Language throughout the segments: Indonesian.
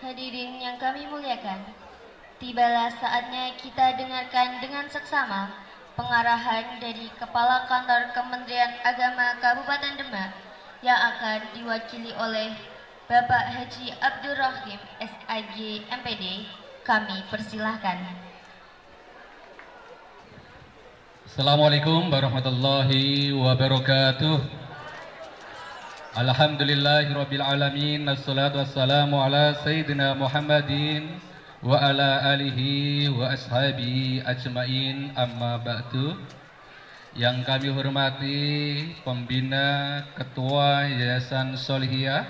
Hadirin yang kami muliakan, tibalah saatnya kita dengarkan dengan seksama pengarahan dari Kepala Kantor Kementerian Agama Kabupaten Demak yang akan diwakili oleh Bapak Haji Abdul Rahim SIG MPD. Kami persilahkan. Assalamualaikum warahmatullahi wabarakatuh. Alhamdulillahirabbil alamin. Wassalatu wassalamu ala sayyidina Muhammadin wa ala alihi wa ashabihi ajmain. Amma ba'du. Yang kami hormati pembina Ketua Yayasan Solihiyah,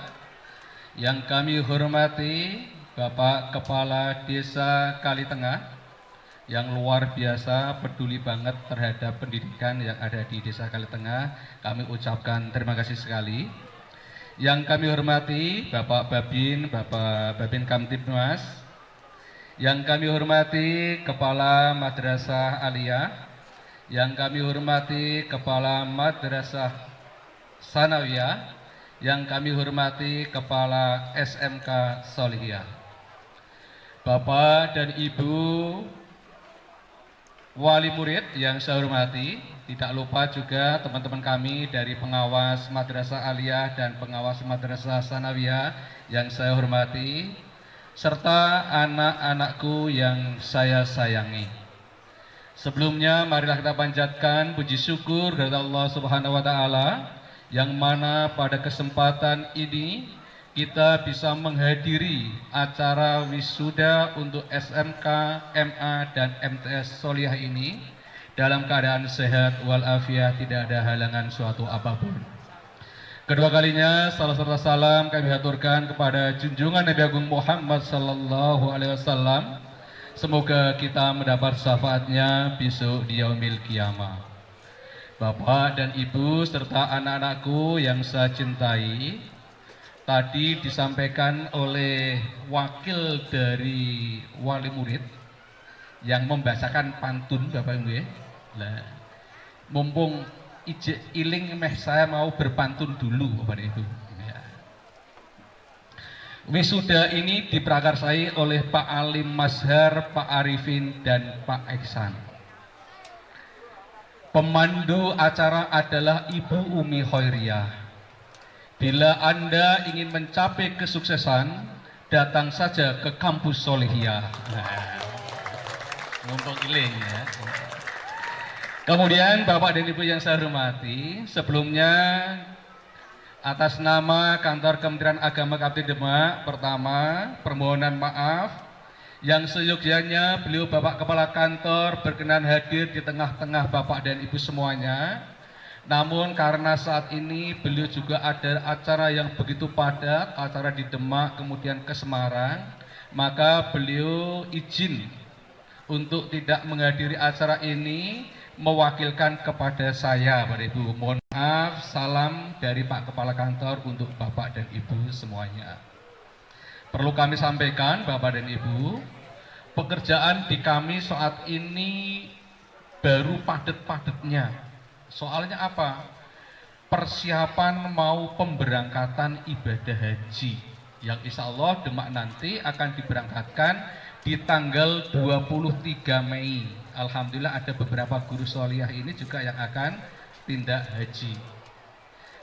yang kami hormati Bapak Kepala Desa Kalitengah yang luar biasa peduli banget terhadap pendidikan yang ada di Desa Kalitengah, kami ucapkan terima kasih sekali. Yang kami hormati Bapak Babin Kamtibmas, yang kami hormati Kepala Madrasah Aliyah, yang kami hormati Kepala Madrasah Sanawiyah, yang kami hormati Kepala SMK Solihiyah, Bapak dan Ibu wali murid yang saya hormati, tidak lupa juga teman-teman kami dari pengawas Madrasah Aliyah dan pengawas Madrasah Sanawiyah yang saya hormati, serta anak-anakku yang saya sayangi. Sebelumnya marilah kita panjatkan puji syukur kepada Allah Subhanahu wa taala yang mana pada kesempatan ini kita bisa menghadiri acara wisuda untuk SMK, MA, dan MTS Solihah ini dalam keadaan sehat walafiat, tidak ada halangan suatu apapun. Kedua kalinya salam serta salam kami haturkan kepada junjungan Nabi Agung Muhammad sallallahu alaihi wasallam. Semoga kita mendapat syafaatnya besok di yaumil qiyamah. Bapak dan Ibu serta anak-anakku yang saya cintai, tadi disampaikan oleh wakil dari wali murid yang membacakan pantun, Bapak Ibu ya. Nah, mumpung iling meh saya mau berpantun dulu, Bapak Ibu. Ya. Wisuda ini diprakarsai oleh Pak Alim Mazhar, Pak Arifin, dan Pak Iksan. Pemandu acara adalah Ibu Umi Khairiyah. Bila Anda ingin mencapai kesuksesan, datang saja ke kampus Solihiyah. Mumpung iling ya. Kemudian Bapak dan Ibu yang saya hormati, sebelumnya atas nama Kantor Kementerian Agama Kabupaten Demak, pertama permohonan maaf yang seyogyanya beliau Bapak Kepala Kantor berkenan hadir di tengah-tengah Bapak dan Ibu semuanya. Namun karena saat ini beliau juga ada acara yang begitu padat, acara di Demak kemudian ke Semarang, maka beliau izin untuk tidak menghadiri acara ini, mewakilkan kepada saya, Bapak Ibu. Mohon maaf, salam dari Pak Kepala Kantor untuk Bapak dan Ibu semuanya. Perlu kami sampaikan, Bapak dan Ibu, pekerjaan di kami saat ini baru padat-padatnya. Soalnya apa? Persiapan mau pemberangkatan ibadah haji yang insya Allah Demak nanti akan diberangkatkan di tanggal 23 Mei. Alhamdulillah ada beberapa guru solihah ini juga yang akan tindak haji.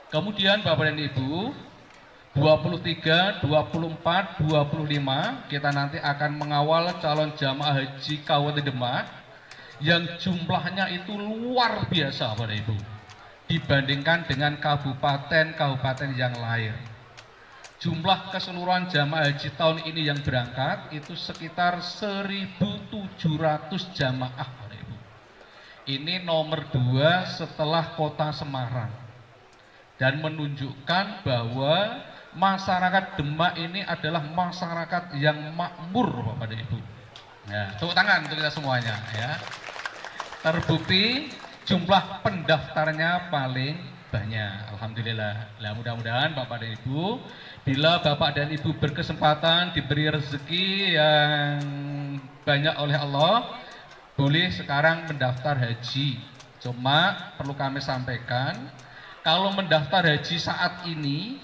Kemudian Bapak dan Ibu, 23, 24, 25 kita nanti akan mengawal calon jamaah haji Kabupaten Demak yang jumlahnya itu luar biasa Bapak Ibu dibandingkan dengan kabupaten-kabupaten yang lain. Jumlah keseluruhan jamaah haji tahun ini yang berangkat itu sekitar 1.700 jamaah Bapak Ibu. Ini nomor 2 setelah kota Semarang dan menunjukkan bahwa masyarakat Demak ini adalah masyarakat yang makmur Bapak dan Ibu. Ya, tepuk tangan untuk kita semuanya ya. Terbukti jumlah pendaftarnya paling banyak. Alhamdulillah. Nah, mudah-mudahan Bapak dan Ibu, bila Bapak dan Ibu berkesempatan diberi rezeki yang banyak oleh Allah, boleh sekarang mendaftar haji. Cuma perlu kami sampaikan, kalau mendaftar haji saat ini,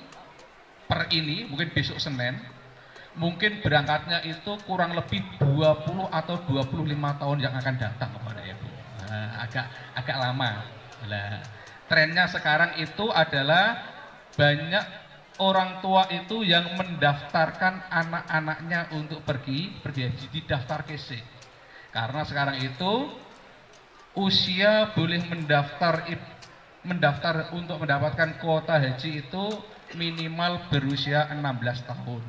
per ini, mungkin besok Senin, mungkin berangkatnya itu kurang lebih 20 atau 25 tahun yang akan datang kepada Ibu. Nah, agak lama. Nah, trennya sekarang itu adalah banyak orang tua itu yang mendaftarkan anak-anaknya untuk pergi haji, didaftar kesik. Karena sekarang itu usia boleh mendaftar untuk mendapatkan kuota haji itu minimal berusia 16 tahun.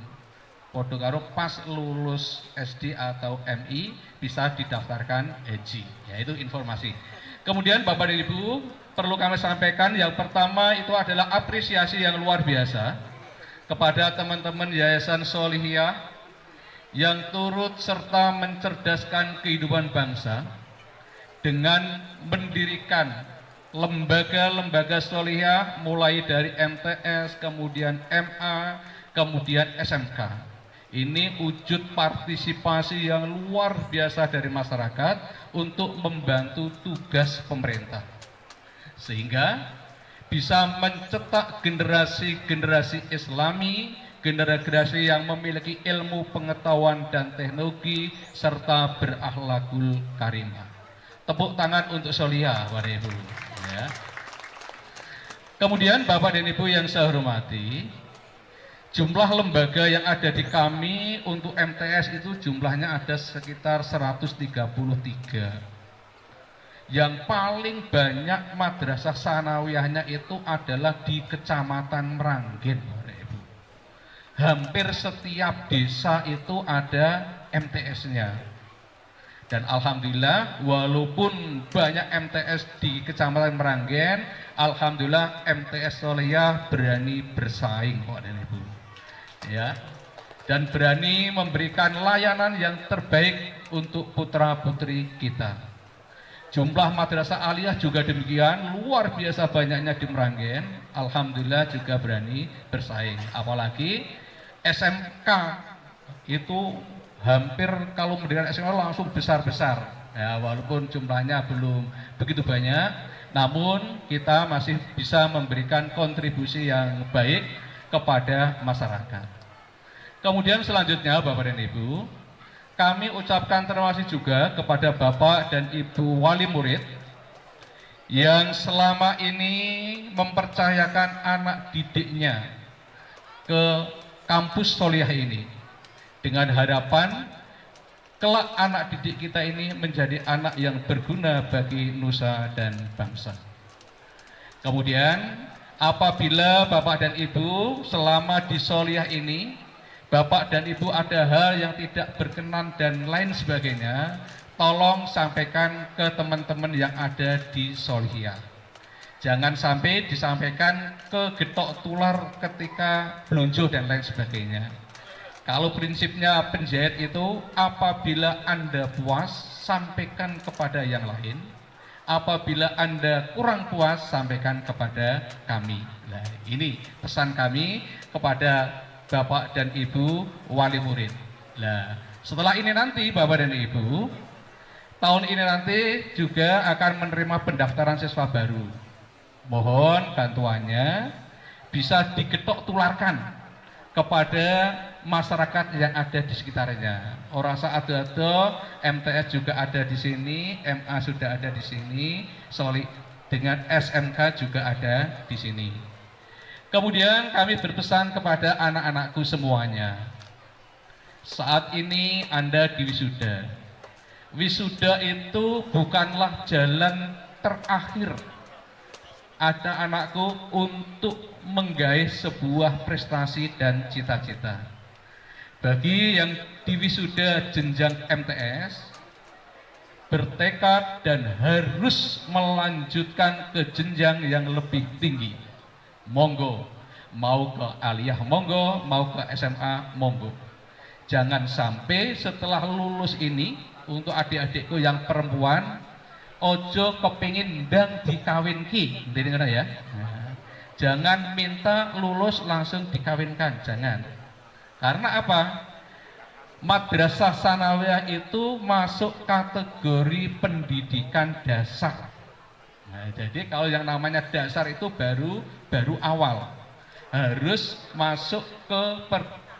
Podo karo pas lulus SD atau MI bisa didaftarkan haji. Ya, itu informasi. Kemudian Bapak dan Ibu, perlu kami sampaikan yang pertama itu adalah apresiasi yang luar biasa kepada teman-teman Yayasan Sholihiyah yang turut serta mencerdaskan kehidupan bangsa dengan mendirikan lembaga-lembaga Sholihiyah mulai dari MTS, kemudian MA, kemudian SMK. Ini wujud partisipasi yang luar biasa dari masyarakat untuk membantu tugas pemerintah. Sehingga bisa mencetak generasi-generasi Islami, generasi yang memiliki ilmu pengetahuan dan teknologi serta berakhlakul karimah. Tepuk tangan untuk Sholihiyah, Bapak Ibu. Ya. Kemudian Bapak dan Ibu yang saya hormati, jumlah lembaga yang ada di kami untuk MTS itu jumlahnya ada sekitar 133. Yang paling banyak madrasah sanawiyahnya itu adalah di Kecamatan Meranggen, Bapak Ibu. Hampir setiap desa itu ada MTS-nya. Dan alhamdulillah walaupun banyak MTS di Kecamatan Meranggen, alhamdulillah MTS Sholihiyah berani bersaing, Bapak dan Ibu. Ya, dan berani memberikan layanan yang terbaik untuk putra-putri kita. Jumlah madrasah aliyah juga demikian, luar biasa banyaknya di Meranggen, alhamdulillah juga berani bersaing. Apalagi SMK itu hampir kalau mendirikan SMK langsung besar-besar. Ya, walaupun jumlahnya belum begitu banyak, namun kita masih bisa memberikan kontribusi yang baik kepada masyarakat. Kemudian selanjutnya Bapak dan Ibu, kami ucapkan terima kasih juga kepada Bapak dan Ibu wali murid yang selama ini mempercayakan anak didiknya ke kampus Sholihiyah ini dengan harapan kelak anak didik kita ini menjadi anak yang berguna bagi nusa dan bangsa. Kemudian apabila Bapak dan Ibu selama di Sholihiyah ini Bapak dan Ibu ada hal yang tidak berkenan dan lain sebagainya, tolong sampaikan ke teman-teman yang ada di Sholihiyah. Jangan sampai disampaikan ke getok tular ketika belunjuh dan lain sebagainya. Kalau prinsipnya penjahit itu apabila Anda puas, sampaikan kepada yang lain. Apabila Anda kurang puas, sampaikan kepada kami. Nah, ini pesan kami kepada Bapak dan Ibu wali murid. Nah, setelah ini nanti Bapak dan Ibu, tahun ini nanti juga akan menerima pendaftaran siswa baru. Mohon bantuannya bisa digetok tularkan kepada masyarakat yang ada di sekitarnya. Orang saat ada MTS juga ada di sini, MA sudah ada di sini, dengan SMK juga ada di sini. Kemudian kami berpesan kepada anak-anakku semuanya. Saat ini Anda di wisuda. Wisuda itu bukanlah jalan terakhir ada anakku untuk menggaih sebuah prestasi dan cita-cita. Bagi yang di wisuda jenjang MTS, bertekad dan harus melanjutkan ke jenjang yang lebih tinggi. Monggo, mau ke aliyah monggo, mau ke SMA monggo. Jangan sampai setelah lulus ini, untuk adik-adikku yang perempuan, ojo kepingin ndang dikawinki, ya. Nah, jangan minta lulus langsung dikawinkan, jangan. Karena apa? Madrasah sanawiyah itu masuk kategori pendidikan dasar. Nah, jadi kalau yang namanya dasar itu baru awal, harus masuk ke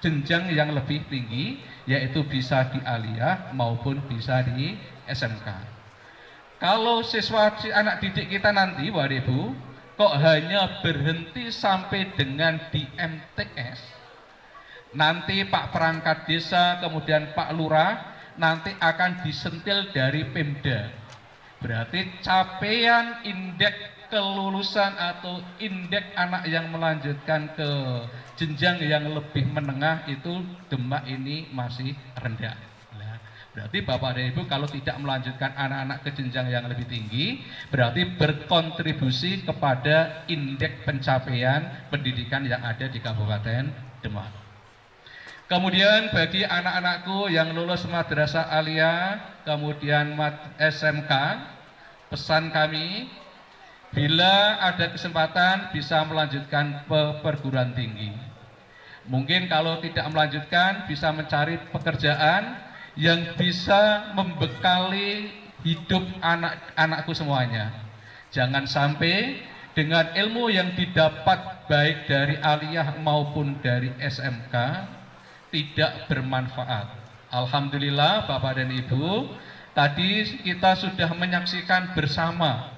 jenjang yang lebih tinggi, yaitu bisa di aliyah maupun bisa di SMK. Kalau anak didik kita nanti, Bapak Ibu, kok hanya berhenti sampai dengan di MTS, nanti Pak Perangkat Desa, kemudian Pak Lurah, nanti akan disentil dari Pemda. Berarti capaian indeks kelulusan atau indeks anak yang melanjutkan ke jenjang yang lebih menengah itu Demak ini masih rendah. Nah, berarti Bapak dan Ibu kalau tidak melanjutkan anak-anak ke jenjang yang lebih tinggi, berarti berkontribusi kepada indeks pencapaian pendidikan yang ada di Kabupaten Demak. Kemudian bagi anak-anakku yang lulus madrasah aliyah, kemudian SMK, pesan kami, bila ada kesempatan bisa melanjutkan perguruan tinggi. Mungkin kalau tidak melanjutkan bisa mencari pekerjaan yang bisa membekali hidup anak-anakku semuanya. Jangan sampai dengan ilmu yang didapat baik dari aliyah maupun dari SMK tidak bermanfaat. Alhamdulillah Bapak dan Ibu, tadi kita sudah menyaksikan bersama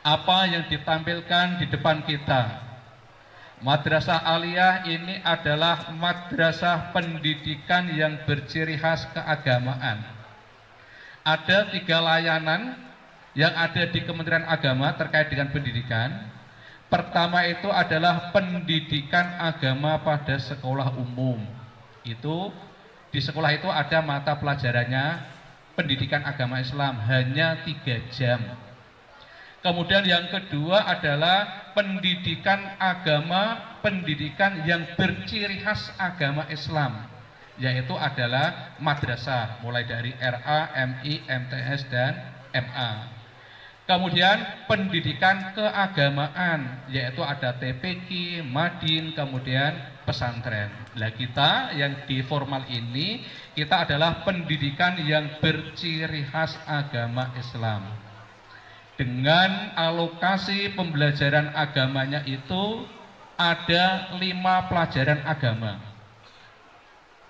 apa yang ditampilkan di depan kita. Madrasah aliyah ini adalah madrasah pendidikan yang berciri khas keagamaan. Ada 3 layanan yang ada di Kementerian Agama terkait dengan pendidikan. Pertama itu adalah pendidikan agama pada sekolah umum. Itu di sekolah itu ada mata pelajarannya pendidikan agama Islam hanya 3 jam. Kemudian yang kedua adalah pendidikan agama, pendidikan yang berciri khas agama Islam, yaitu adalah madrasah, mulai dari RA, MI, MTS, dan MA. Kemudian pendidikan keagamaan, yaitu ada TPQ, Madin, kemudian pesantren. Nah kita yang di formal ini, kita adalah pendidikan yang berciri khas agama Islam. Dengan alokasi pembelajaran agamanya itu ada 5 pelajaran agama.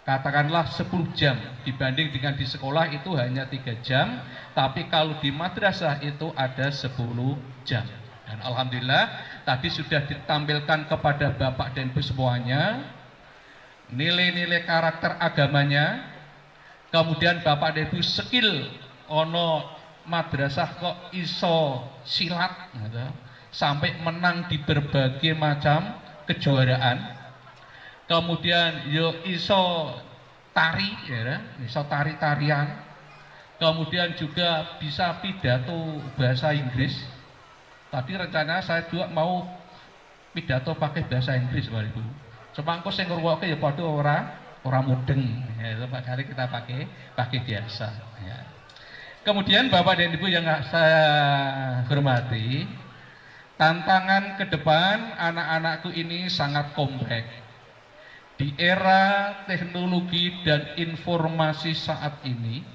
Katakanlah 10 jam, dibanding dengan di sekolah itu hanya 3 jam, tapi kalau di madrasah itu ada 10 jam. Dan alhamdulillah tadi sudah ditampilkan kepada Bapak dan Ibu semuanya nilai-nilai karakter agamanya. Kemudian Bapak dan Ibu skill ono madrasah kok iso silat gitu, sampai menang di berbagai macam kejuaraan. Kemudian yo iso tari ya, iso tari-tarian. Kemudian juga bisa pidato bahasa Inggris. Tadi rencana saya juga mau pidato pakai bahasa Inggris Bapak Ibu. Cuma engko sing ngrungokke ya padha ora mudeng. Ya, kali kita pakai biasa ya. Kemudian Bapak dan Ibu yang saya hormati, tantangan ke depan anak-anakku ini sangat kompleks. Di era teknologi dan informasi saat ini,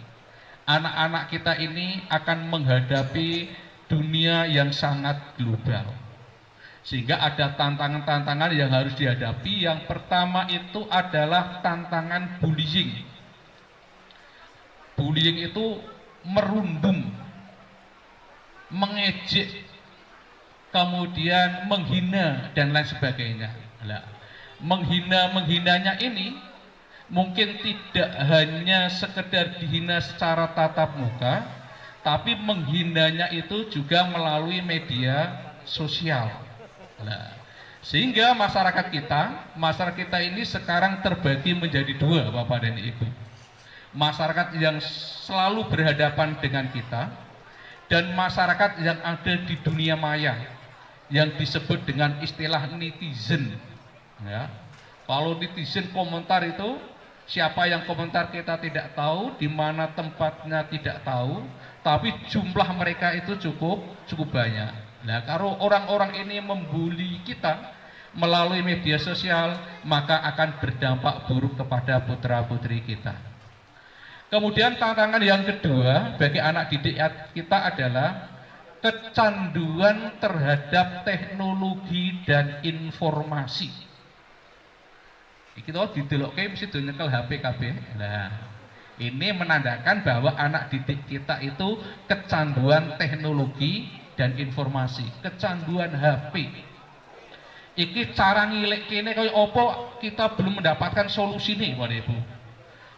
anak-anak kita ini akan menghadapi dunia yang sangat global. Sehingga ada tantangan-tantangan yang harus dihadapi. Yang pertama itu adalah tantangan bullying. Bullying itu merundung, mengejek, kemudian menghina dan lain sebagainya. Nah, menghinanya ini mungkin tidak hanya sekedar dihina secara tatap muka, tapi menghinanya itu juga melalui media sosial. Nah, sehingga masyarakat kita ini sekarang terbagi menjadi 2 Bapak dan Ibu. Masyarakat yang selalu berhadapan dengan kita dan masyarakat yang ada di dunia maya yang disebut dengan istilah netizen ya. Kalau netizen komentar itu siapa yang komentar kita tidak tahu, di mana tempatnya tidak tahu, tapi jumlah mereka itu cukup banyak. Nah, kalau orang-orang ini membuli kita melalui media sosial, maka akan berdampak buruk kepada putra-putri kita. Kemudian tantangan yang kedua bagi anak didik kita adalah kecanduan terhadap teknologi dan informasi. Iki to didelokke mesti do nyekel HP kabeh. Nah, ini menandakan bahwa anak didik kita itu kecanduan teknologi dan informasi, kecanduan HP. Iki cara ngilik kene kaya apa kita belum mendapatkan solusi nih Bapak Ibu.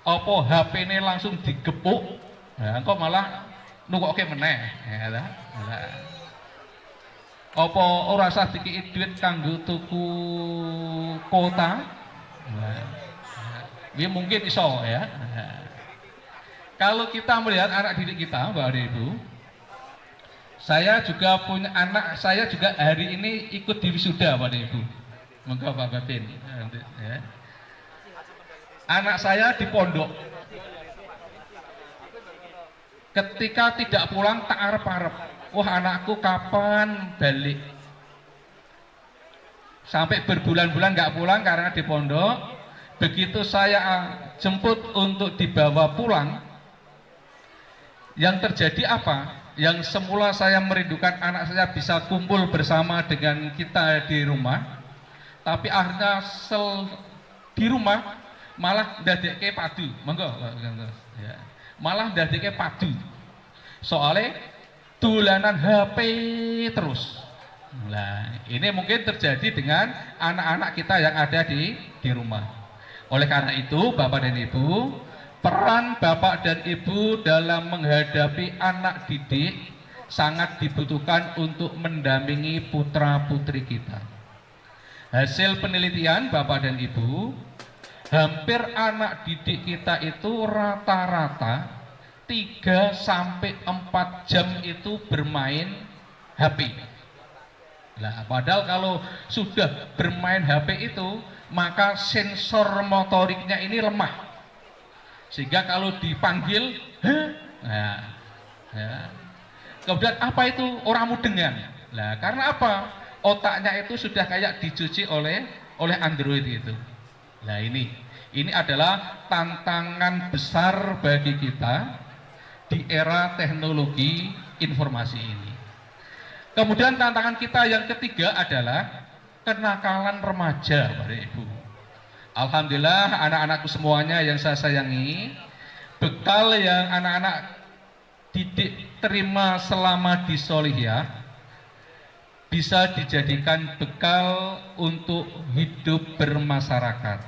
Apa HP-ne langsung digepuk, nah, engko malah nukokke meneh. Ya ta. Apa ora usah dikiki duit kanggo tuku kuota? Dia mungkin iso ya. Kalau kita melihat anak didik kita, Bapak Ibu, saya juga punya anak, saya juga hari ini ikut di wisuda, Bapak Ibu. Monggo Pak Babin. Ya. Anak saya di pondok. Ketika tidak pulang tak arep-arep. Wah, anakku kapan balik? Sampai berbulan-bulan nggak pulang karena di pondok. Begitu saya jemput untuk dibawa pulang, yang terjadi apa? Yang semula saya merindukan anak saya bisa kumpul bersama dengan kita di rumah, tapi akhirnya di rumah malah dadekke padu. Monggo, ya. Malah dadekke padu. Soalnya dolanan HP terus. Nah, ini mungkin terjadi dengan anak-anak kita yang ada di rumah. Oleh karena itu, Bapak dan Ibu, peran Bapak dan Ibu dalam menghadapi anak didik sangat dibutuhkan untuk mendampingi putra-putri kita. Hasil penelitian Bapak dan Ibu, hampir anak didik kita itu rata-rata 3 sampai 4 jam itu bermain HP. Nah, padahal kalau sudah bermain HP itu, maka sensor motoriknya ini lemah. Sehingga kalau dipanggil, nah, ya. Kemudian apa itu orang mudengan? Nah, karena apa? Otaknya itu sudah kayak dicuci oleh Android itu. Nah, ini adalah tantangan besar bagi kita di era teknologi informasi ini. Kemudian tantangan kita yang ketiga adalah kenakalan remaja, Bapak Ibu. Alhamdulillah anak-anakku semuanya yang saya sayangi, bekal yang anak-anak didik terima selama di Solihiyah bisa dijadikan bekal untuk hidup bermasyarakat.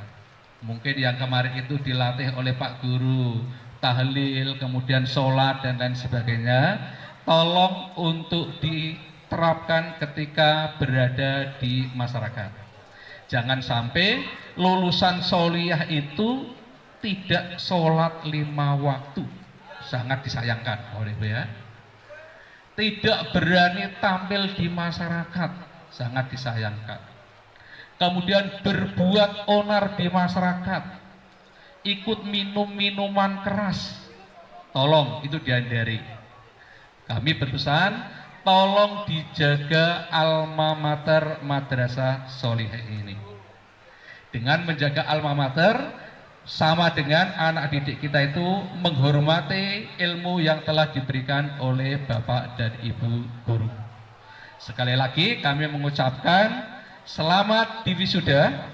Mungkin yang kemarin itu dilatih oleh Pak Guru, tahlil, kemudian sholat dan lain sebagainya, tolong untuk diterapkan ketika berada di masyarakat. Jangan sampai lulusan Solihiyah itu tidak sholat 5 waktu, sangat disayangkan oleh Ibu ya. Tidak berani tampil di masyarakat, sangat disayangkan. Kemudian berbuat onar di masyarakat, ikut minum minuman keras, tolong itu dihindari. Kami berpesan, tolong dijaga alma mater Madrasah Solihiyah ini. Dengan menjaga alma mater, sama dengan anak didik kita itu menghormati ilmu yang telah diberikan oleh Bapak dan Ibu guru. Sekali lagi kami mengucapkan selamat di wisuda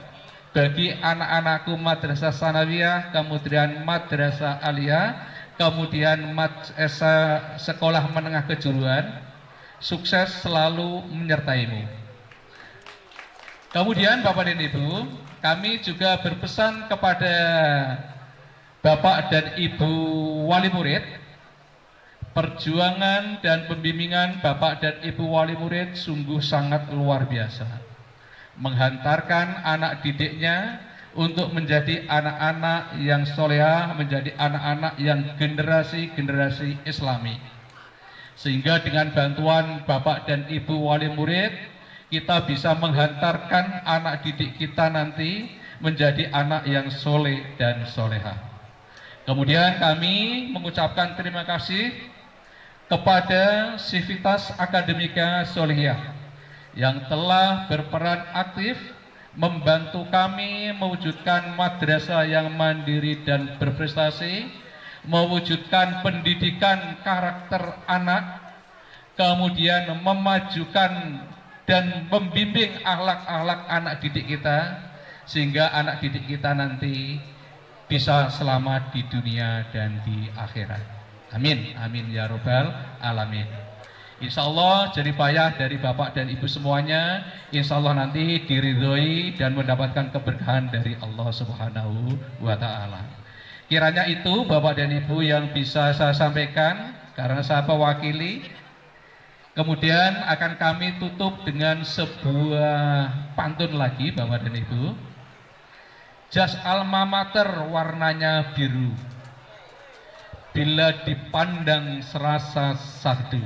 bagi anak-anakku Madrasah Sanawiyah, kemudian Madrasah Aliyah, kemudian sekolah menengah kejuruan. Sukses selalu menyertaimu. Kemudian Bapak dan Ibu, kami juga berpesan kepada Bapak dan Ibu wali murid, perjuangan dan pembimbingan Bapak dan Ibu wali murid sungguh sangat luar biasa. Menghantarkan anak didiknya untuk menjadi anak-anak yang solehah, menjadi anak-anak yang generasi Islami. Sehingga dengan bantuan Bapak dan Ibu wali murid, kita bisa menghantarkan anak didik kita nanti menjadi anak yang soleh dan solehah. Kemudian kami mengucapkan terima kasih kepada Sivitas Akademika Solihiyah yang telah berperan aktif membantu kami mewujudkan madrasah yang mandiri dan berprestasi, mewujudkan pendidikan karakter anak, kemudian memajukan dan membimbing akhlak-akhlak anak didik kita, sehingga anak didik kita nanti bisa selamat di dunia dan di akhirat. Amin, amin ya robbal alamin. Insya Allah jerih payah dari Bapak dan Ibu semuanya, insya Allah nanti diridhoi dan mendapatkan keberkahan dari Allah Subhanahu wa Ta'ala. Kiranya itu Bapak dan Ibu yang bisa saya sampaikan karena saya mewakili. Kemudian akan kami tutup dengan sebuah pantun lagi Bapak dan Ibu. Jas alma mater warnanya biru, bila dipandang serasa sahdu.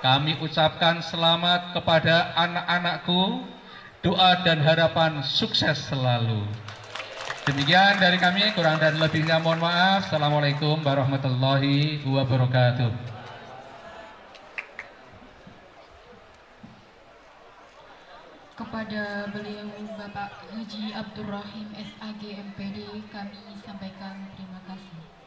Kami ucapkan selamat kepada anak-anakku, doa dan harapan sukses selalu. Demikian dari kami, kurang dan lebihnya mohon maaf. Assalamualaikum warahmatullahi wabarakatuh. Kepada beliau Bapak Haji Abdurrahim SAG MPD kami sampaikan